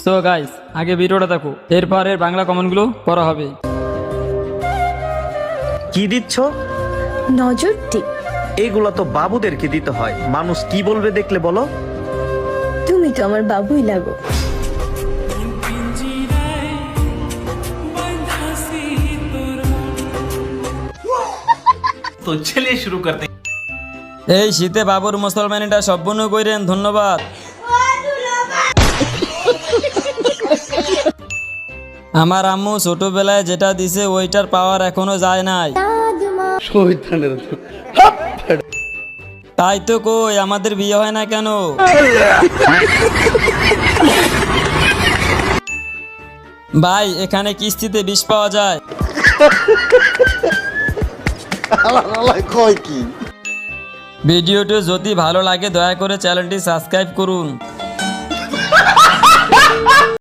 So guys, আগে ভিডিওটা দেখো, এরপর এর বাংলা কমেন্টগুলো করা হবে। কি দিচ্ছ? নজর টিপ। এগুলা তো বাবুদেরকে দিতে হয়, মানুষ কি বলবে দেখলে বলো। তুমি তো আমার বাবুই লাগো। तो चलिए शुरू करते हैं। এই শীতে বাবুর মুসলমানিটা সম্পূর্ণ কইরেন, ধন্যবাদ। আমার আম্মু ছোটবেলায় যেটা দিছে ওইটার পাওয়ার এখনো যায় নাই। তাই তো কই আমাদের বিয়ে হয় না কেন? ভাই এখানে কিস্তিতে বিষ পাওয়া যায়। ভিডিওটি যদি ভালো লাগে দয়া করে চ্যানেলটি সাবস্ক্রাইব করুন।